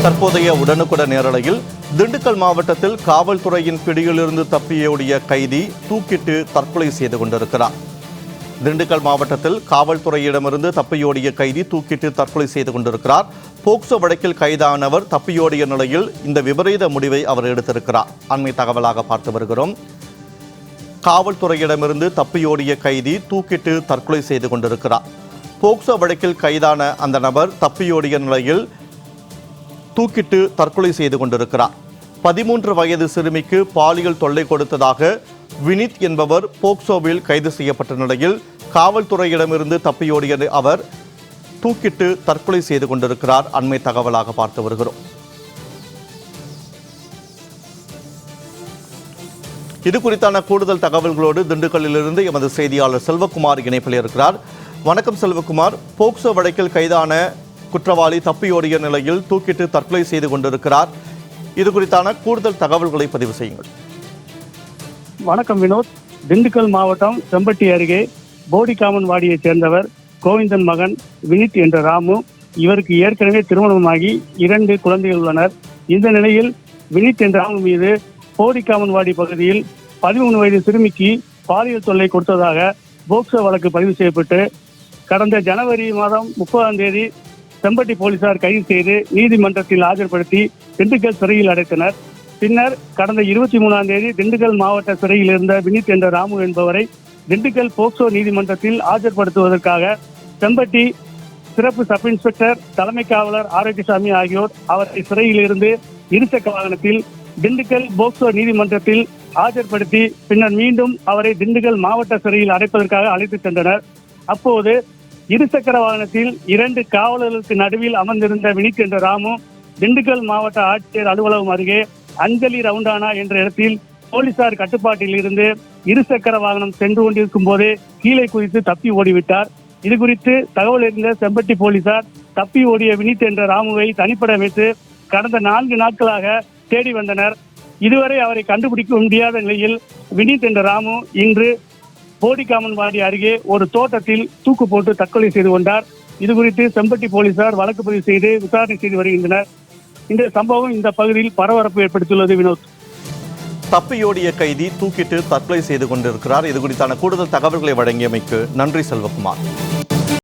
தற்போதைய உடனுக்குடன் நேரலையில் திண்டுக்கல் மாவட்டத்தில் காவல்துறையின் பிடியிலிருந்து தப்பியோடிய கைதி தூக்கிட்டு தற்கொலை செய்து கொண்டிருக்கிறார். திண்டுக்கல் மாவட்டத்தில் காவல்துறையிடமிருந்து தப்பியோடிய கைதி தூக்கிட்டு தற்கொலை செய்து கொண்டிருக்கிறார். போக்சோ வழக்கில் கைதானவர் தப்பியோடிய நிலையில் இந்த விபரீத முடிவை அவர் எடுத்திருக்கிறார். அண்மை தகவலாக பார்த்து வருகிறோம். காவல்துறையிடமிருந்து தப்பியோடிய கைதி தூக்கிட்டு தற்கொலை செய்து கொண்டிருக்கிறார். போக்சோ வழக்கில் கைதான அந்த நபர் தப்பியோடிய நிலையில் தூக்கிட்டு தற்கொலை செய்து கொண்டிருக்கிறார். 13 வயது சிறுமிக்கு பாலியல் தொல்லை கொடுத்ததாக வினித் என்பவர் போக்சோவில் கைது செய்யப்பட்ட நிலையில் காவல்துறையிடமிருந்து தப்பியோடிய அவர் தூக்கிட்டு தற்கொலை செய்து கொண்டிருக்கிறார். அண்மை தகவலாக பார்த்து வருகிறோம். இது குறித்தான கூடுதல் தகவல்களோடு திண்டுக்கல்லிலிருந்து எமது செய்தியாளர் செல்வகுமார் இணைப்பில் இருக்கிறார். வணக்கம் செல்வகுமார். போக்சோ வழக்கில் கைதான குற்றவாளி தப்பியோடிய நிலையில் தூக்கிட்டு தற்கொலை செய்து கொண்டிருக்கிறார். இது குறித்தான கூடுதல் தகவல்களை பதிவு செய்யுங்கள். வணக்கம் வினோத். திண்டுக்கல் மாவட்டம் செம்பட்டி அருகே போடிகாமன்வாடியைச் சேர்ந்தவர் கோவிந்தன் மகன் வினித் என்ற ராமு. இவருக்கு ஏற்கனவே திருமணமாகி 2 குழந்தைகள் உள்ளனர். இந்த நிலையில் வினித் என்ற ராமு மீது போடிகாமன்வாடி பகுதியில் 13 வயது சிறுமிக்கு பாலியல் தொல்லை கொடுத்ததாக போக்சோ வழக்கு பதிவு செய்யப்பட்டு கடந்த ஜனவரி மாதம் 30ஆம் தேதி செம்பட்டி போலீசார் கைது செய்து நீதிமன்றத்தில் ஆஜர்படுத்தி திண்டுக்கல் சிறையில் அடைத்தனர். பின்னர் கடந்த 23ஆம் தேதி திண்டுக்கல் மாவட்ட சிறையில் இருந்த வினித் என்ற ராமு என்பவரை திண்டுக்கல் போக்சோ நீதிமன்றத்தில் ஆஜர்படுத்துவதற்காக செம்பட்டி சிறப்பு சப் இன்ஸ்பெக்டர் தலைமை காவலர் ஆரோக்கியசாமி ஆகியோர் அவரை சிறையில் இருந்து இருசக்கர வாகனத்தில் திண்டுக்கல் போக்சோ நீதிமன்றத்தில் ஆஜர்படுத்தி பின்னர் மீண்டும் அவரை திண்டுக்கல் மாவட்ட சிறையில் அடைப்பதற்காக அழைத்து சென்றனர். அப்போது இருசக்கர வாகனத்தில் 2 காவலர்களுக்கு நடுவில் அமர்ந்திருந்த வினித் என்ற ராமு திண்டுக்கல் மாவட்ட ஆட்சியர் அலுவலகம் அருகே அஞ்சலி ரவுண்டானா என்ற இடத்தில் போலீசார் கட்டுப்பாட்டில் இருந்து இருசக்கர வாகனம் சென்று கொண்டிருக்கும் போதே கீழே குதித்து தப்பி ஓடிவிட்டார். இது குறித்து தகவல் அறிந்த செம்பட்டி போலீசார் தப்பி ஓடிய வினித் என்ற ராமுவை தனிப்பட வைத்து கடந்த 4 நாட்களாக தேடி வந்தனர். இதுவரை அவரை கண்டுபிடிக்க முடியாத நிலையில் வினித் என்ற ராமு இன்று போடிகாமன்வாடி அருகே ஒரு தோட்டத்தில் தூக்கு போட்டு தற்கொலை செய்து கொண்டார். இது குறித்து செம்பட்டி போலீசார் வழக்கு பதிவு செய்து விசாரணை செய்து வருகின்றனர். இந்த சம்பவம் இந்த பகுதியில் பரபரப்பு ஏற்படுத்தியுள்ளது. வினோத். தப்பியோடிய கைதி தூக்கிட்டு தற்கொலை செய்து கொண்டிருக்கிறார். இது குறித்தான கூடுதல் தகவல்களை வழங்கியமைக்கு நன்றி செல்வகுமார்.